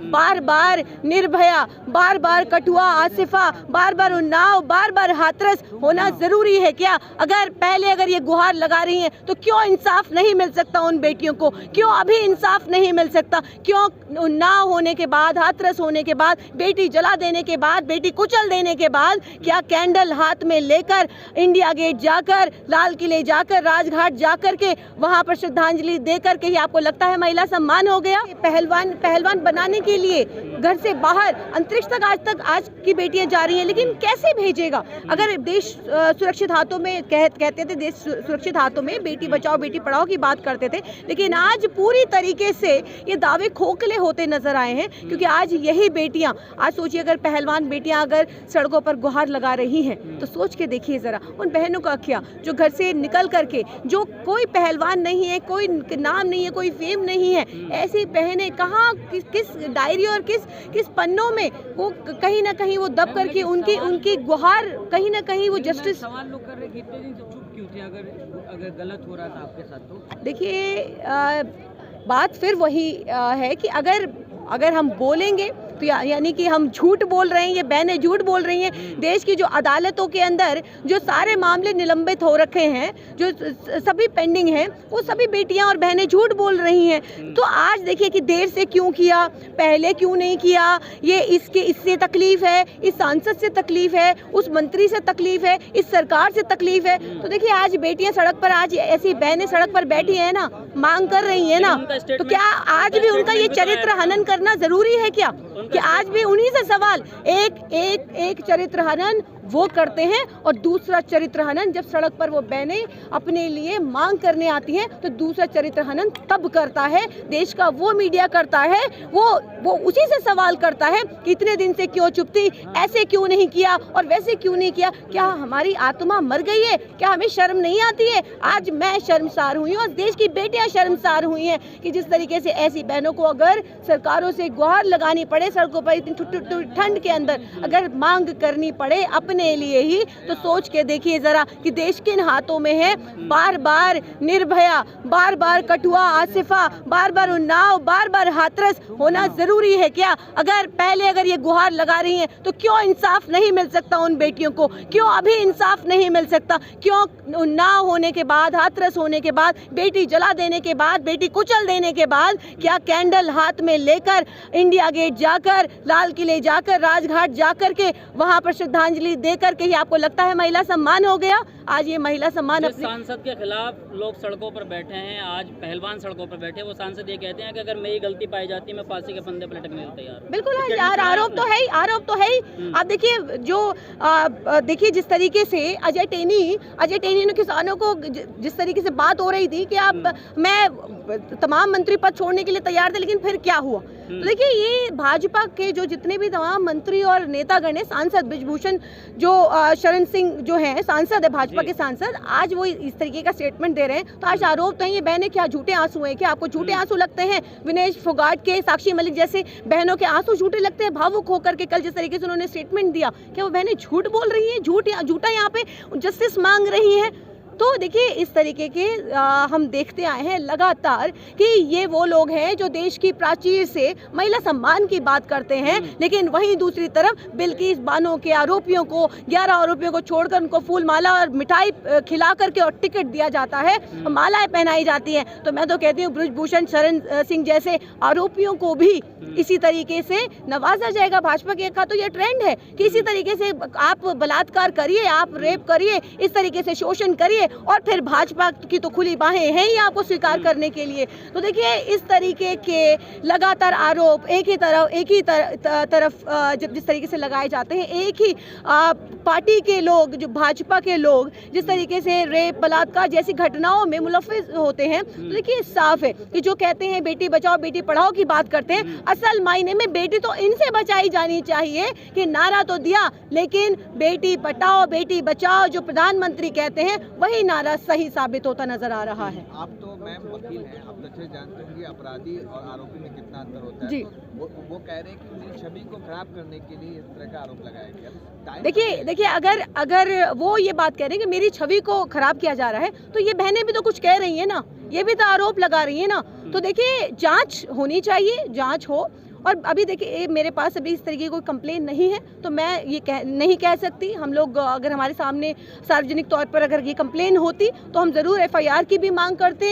बार बार निर्भया, बार बार कठुआ, आसिफा, बार बार उन्नाव, बार बार हाथरस होना जरूरी है क्या? अगर ये गुहार लगा रही हैं तो क्यों इंसाफ नहीं मिल सकता उन बेटियों को? क्यों अभी इंसाफ नहीं मिल सकता? क्यों उन्नाव होने के बाद, हाथरस होने के बाद, बेटी जला देने के बाद, बेटी कुचल देने के बाद, क्या कैंडल हाथ में लेकर इंडिया गेट जाकर, लाल किले जाकर, राजघाट जाकर के वहां पर श्रद्धांजलि देकर के ही आपको लगता है महिला सम्मान हो गया? पहलवान बनाने के लिए घर से बाहर अंतरिक्ष तक आज की बेटियां जा रही हैं, लेकिन कैसे भेजेगा? अगर देश सुरक्षित हाथों में कहते थे, देश सुरक्षित हाथों में, बेटी बचाओ बेटी पढ़ाओ की बात करते थे, लेकिन आज पूरी तरीके से ये दावे खोखले होते नजर आए हैं। क्योंकि आज यही बेटियां, आज सोचिए अगर पहलवान बेटियां अगर सड़कों पर गुहार लगा रही हैं तो सोच के देखिए जरा उन बहनों का क्या, जो घर से निकल करके, जो कोई पहलवान नहीं है, कोई नाम नहीं है, कोई फेम नहीं है, ऐसी बहनें कहाँ किस डायरी और किस पन्नों में वो कहीं ना कहीं वो दब करके उनकी गुहार कहीं ना कहीं वो जस्टिस। सवाल लोग कर रहे हैं, कितने दिन से चुप क्यों थे? अगर गलत हो रहा था आपके साथ तो देखिए बात फिर वही है कि अगर हम बोलेंगे तो यानी कि हम झूठ बोल रहे हैं, ये बहनें झूठ बोल रही हैं। देश की जो अदालतों के अंदर जो सारे मामले निलंबित हो रखे हैं, जो सभी पेंडिंग हैं, वो सभी बेटियां और बहनें झूठ बोल रही हैं। तो आज देखिए कि देर से क्यों किया, पहले क्यों नहीं किया, ये इससे तकलीफ है, इस सांसद से तकलीफ है, उस मंत्री से तकलीफ है, इस सरकार से तकलीफ है। तो देखिए आज बेटियां सड़क पर, आज ऐसी बहनें सड़क पर बैठी है ना, मांग कर रही है ना, तो क्या आज भी उनका ये चरित्र हनन करना जरूरी है क्या? कि आज भी उन्हीं से सवाल, एक चरित्र हनन वो करते हैं और दूसरा चरित्र हनन जब सड़क पर वो बहनें अपने लिए मांग करने आती हैं तो दूसरा चरित्र हनन तब करता है देश का वो मीडिया करता है, वो उसी से सवाल करता है कि इतने दिन से क्यों चुप थी, ऐसे क्यों नहीं किया और वैसे क्यों नहीं किया? क्या हमारी आत्मा मर गई है? क्या हमें शर्म नहीं आती है? आज मैं शर्मसार हुई हूँ और देश की बेटियां शर्मसार हुई हैं कि जिस तरीके से ऐसी बहनों को अगर सरकारों से गुहार लगानी पड़े, सड़कों पर इतनी ठंड के अंदर अगर मांग करनी पड़े अपने लिए ही, तो सोच के देखिए जरा कि देश किन हाथों में है। बार बार निर्भया, बार बार कठुआ, आसिफा, बार बार उन्नाव, बार बार हाथरस होना जरूरी है क्या? अगर ये गुहार लगा रही हैं तो क्यों इंसाफ नहीं मिल सकता उन बेटियों को? क्यों अभी इंसाफ नहीं मिल सकता? क्यों उन्नाव होने के बाद, हाथरस होने के बाद, बेटी जला देने के बाद, बेटी कुचल देने के बाद, क्या कैंडल हाथ में लेकर इंडिया गेट जाकर, लाल किले जाकर, राजघाट जाकर के वहां पर श्रद्धांजलि देकर के ही आपको लगता है महिला सम्मान हो गया? आज ये महिला सम्मान अपने सांसद के खिलाफ लोग सड़कों पर बैठे हैं, आज पहलवान सड़कों पर बैठे, वो सांसद ये कहते हैं कि अगर मेरी गलती पाई जाती मैं फांसी के फंदे पर लटकने को तैयार। बिल्कुल आरोप तो है ही। आप देखिए देखिए जिस तरीके से अजय टेनी ने किसानों को जिस तरीके से बात हो रही थी कि मैं तमाम मंत्री पद छोड़ने के लिए तैयार थे, लेकिन फिर क्या हुआ? तो देखिए ये भाजपा के जो जितने भी तमाम मंत्री और नेतागण हैं, सांसद ब्रिजभूषण जो शरण सिंह जो हैं सांसद है, भाजपा के सांसद, आज वो इस तरीके का स्टेटमेंट दे रहे हैं। तो आज आरोप तो है ये बहनें क्या झूठे आंसू हैं क्या? आपको झूठे आंसू लगते हैं? विनेश फोगाट के, साक्षी मलिक जैसे बहनों के आंसू झूठे लगते हैं? भावुक होकर के कल जिस तरीके से उन्होंने स्टेटमेंट दिया, क्या वो बहनें झूठ बोल रही हैं, झूठा यहाँ पे जस्टिस मांग रही हैं? तो देखिए इस तरीके के हम देखते आए हैं लगातार कि ये वो लोग हैं जो देश की प्राचीर से महिला सम्मान की बात करते हैं, लेकिन वहीं दूसरी तरफ बिल्किस बानो के आरोपियों को, 11 आरोपियों को छोड़कर उनको फूल माला और मिठाई खिला करके और टिकट दिया जाता है, मालाएं पहनाई जाती हैं। तो मैं तो कहती हूँ ब्रिजभूषण शरण सिंह जैसे आरोपियों को भी इसी तरीके से नवाजा जाएगा। भाजपा के का तो ये ट्रेंड है कि इसी तरीके से आप बलात्कार करिए, आप रेप करिए, इस तरीके से शोषण करिए और फिर भाजपा की तो खुली बाहें हैं ही आपको स्वीकार करने के लिए। तो देखिए इस तरीके के लगातार आरोप एक ही तरफ जब जिस तरीके से लगाए जाते हैं, एक ही पार्टी के लोग, जो भाजपा के लोग जिस तरीके से रेप, बलात्कार जैसी घटनाओं में मुलव्विस होते हैं, तो देखिए साफ है कि जो कहते हैं बेटी बचाओ बेटी पढ़ाओ की बात करते हैं, असल मायने में बेटी तो इनसे बचाई जानी चाहिए कि नारा तो दिया, लेकिन बेटी पढ़ाओ बेटी बचाओ जो प्रधानमंत्री कहते हैं वही नारा सही साबित होता नजर आ रहा है। आप तो मैम वकील हैं, आप अच्छे जानते हैं कि अपराधी और आरोपी में कितना अंतर होता है। जी। तो वो कह रहे हैं कि मेरी छवि को खराब करने के लिए इस तरह का आरोप लगाया गया। देखिए अगर वो ये बात कह रहे हैं कि मेरी छवि को खराब किया जा रहा है, तो ये बहनें भी तो कुछ कह रही है ना, ये भी तो आरोप लगा रही है ना। तो देखिए जांच होनी चाहिए, जांच हो और अभी देखिए मेरे पास अभी इस तरीके की कोई कंप्लेन नहीं है, तो मैं ये नहीं कह सकती। हम लोग अगर हमारे सामने सार्वजनिक तौर पर अगर ये कंप्लेन होती तो हम ज़रूर FIR की भी मांग करते,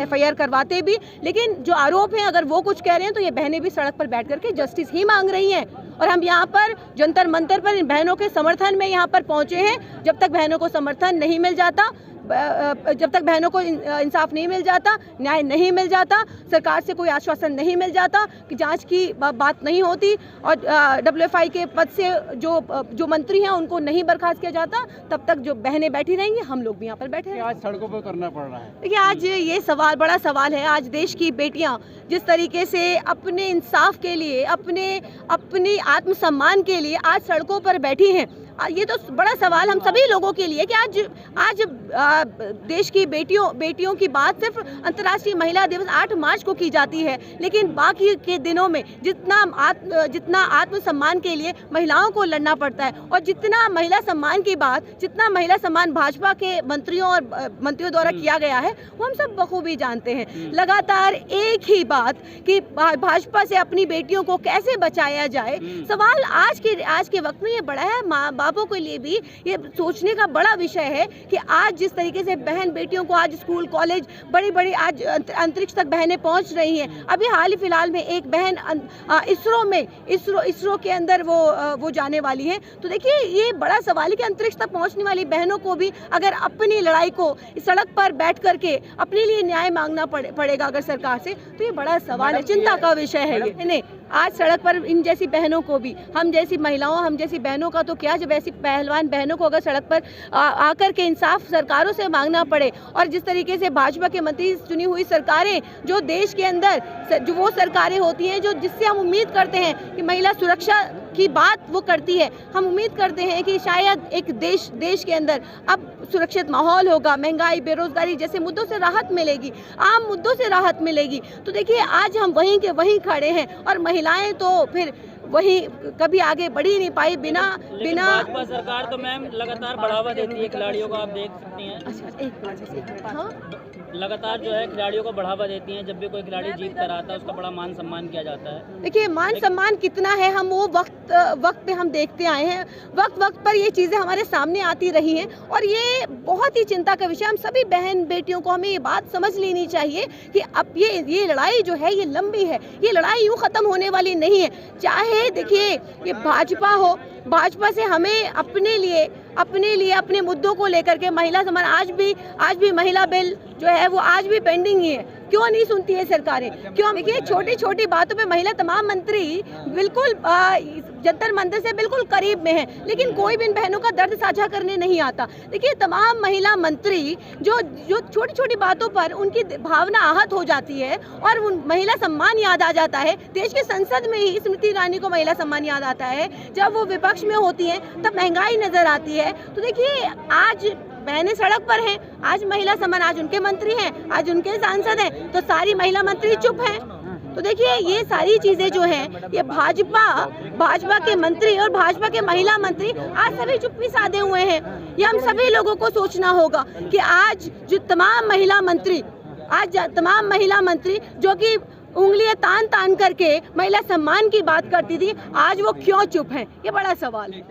FIR करवाते भी। लेकिन जो आरोप हैं, अगर वो कुछ कह रहे हैं तो ये बहनें भी सड़क पर बैठ करके जस्टिस ही मांग रही हैं। और हम यहाँ पर जंतर मंतर पर इन बहनों के समर्थन में यहाँ पर पहुँचे हैं। जब तक बहनों को समर्थन नहीं मिल जाता, जब तक बहनों को इंसाफ नहीं मिल जाता, न्याय नहीं मिल जाता, सरकार से कोई आश्वासन नहीं मिल जाता कि जांच की बात नहीं होती और WFI के पद से जो मंत्री हैं उनको नहीं बर्खास्त किया जाता, तब तक जो बहनें बैठी रहेंगी, हम लोग भी यहाँ पर बैठे हैं। आज सड़कों पर उतरना पड़ रहा है। देखिए आज ये सवाल बड़ा सवाल है। आज देश की बेटियाँ जिस तरीके से अपने इंसाफ के लिए, अपनी आत्मसम्मान के लिए आज सड़कों पर बैठी हैं, ये तो बड़ा सवाल हम सभी लोगों के लिए कि आज देश की बेटियों की बात सिर्फ अंतर्राष्ट्रीय महिला दिवस 8 मार्च को की जाती है, लेकिन बाकी के दिनों में जितना आत्मसम्मान के लिए महिलाओं को लड़ना पड़ता है और जितना महिला सम्मान की बात, जितना महिला सम्मान भाजपा के मंत्रियों द्वारा किया गया है, वो हम सब बखूबी जानते हैं। लगातार एक ही बात कि भाजपा से अपनी बेटियों को कैसे बचाया जाए। सवाल आज के वक्त में ये बड़ा है, माँ बापों के लिए भी ये सोचने का बड़ा विषय है कि आज जिस तरीके से बहन बेटियों को आज स्कूल कॉलेज बड़ी आज अंतरिक्ष तक बहनें पहुंच रही हैं। अभी हाल ही फिलहाल में एक बहन इसरो के अंदर वो जाने वाली है। तो देखिए ये बड़ा सवाल है कि अंतरिक्ष तक पहुंचने वाली बहनों को भी अगर अपनी लड़ाई को सड़क पर बैठ करके अपने लिए न्याय मांगना पड़ेगा अगर सरकार से, तो ये बड़ा सवाल है, चिंता का विषय है ये। नहीं, आज सड़क पर इन जैसी बहनों को भी, हम जैसी महिलाओं, हम जैसी बहनों का तो क्या, जब ऐसी पहलवान बहनों को अगर सड़क पर आकर के इंसाफ सरकारों से मांगना पड़े, और जिस तरीके से भाजपा के मंत्री चुनी हुई सरकारें जो देश के अंदर जो वो सरकारें होती हैं जो जिससे हम उम्मीद करते हैं कि महिला सुरक्षा की बात वो करती है, हम उम्मीद करते हैं कि शायद एक देश के अंदर अब सुरक्षित माहौल होगा, महंगाई, बेरोजगारी जैसे मुद्दों से राहत मिलेगी, आम मुद्दों से राहत मिलेगी। तो देखिए आज हम वहीं के वहीं खड़े हैं और महिलाएं तो फिर वही कभी आगे बढ़ ही नहीं पाई बिना भाजपा सरकार तो मैम लगातार बढ़ावा देती है खिलाड़ियों को, आप देख सकती हैं। अच्छा, एक मिनट। हाँ, लगातार जो है खिलाड़ियों को बढ़ावा देती हैं। जब भी कोई खिलाड़ी जीत कर आता है उसका बड़ा मान सम्मान किया जाता है। देखिए मान सम्मान कितना है, हम वो वक्त पे हम देखते आए हैं, वक्त पर ये चीज़ें हमारे सामने आती रही हैं और ये बहुत ही चिंता का विषय। हम सभी बहन बेटियों को हमें ये बात समझ लेनी चाहिए कि अब ये लड़ाई जो है ये लंबी है, ये लड़ाई यूँ ख़त्म होने वाली नहीं है। चाहे देखिए ये भाजपा हो, भाजपा से हमें अपने लिए अपने मुद्दों को लेकर के महिला सम्मान, आज भी महिला बिल जो है वो आज भी पेंडिंग ही है। क्यों नहीं सुनती है सरकारें? क्यों? देखिए छोटी बातों पे महिला तमाम मंत्री बिल्कुल जंतर मंतर से बिल्कुल करीब में है, लेकिन कोई भी इन बहनों का दर्द साझा करने नहीं आता। देखिए तमाम महिला मंत्री जो छोटी बातों पर उनकी भावना आहत हो जाती है और उन महिला सम्मान याद आ जाता है। देश की संसद में ही स्मृति ईरानी को महिला सम्मान याद आता है, जब वो विपक्ष में होती हैं तब महंगाई नजर आती है। तो देखिए आज बहनें सड़क पर हैं, आज महिला सम्मान, आज उनके मंत्री हैं, आज उनके सांसद हैं, तो सारी महिला मंत्री चुप हैं। तो देखिए ये सारी चीजें जो हैं ये भाजपा के मंत्री और भाजपा के महिला मंत्री आज सभी चुप्पी साधे हुए हैं। ये हम सभी लोगों को सोचना होगा कि आज जो तमाम महिला मंत्री जो कि उंगलियां तान करके महिला सम्मान की बात करती थी, आज वो क्यों चुप हैं? ये बड़ा सवाल है।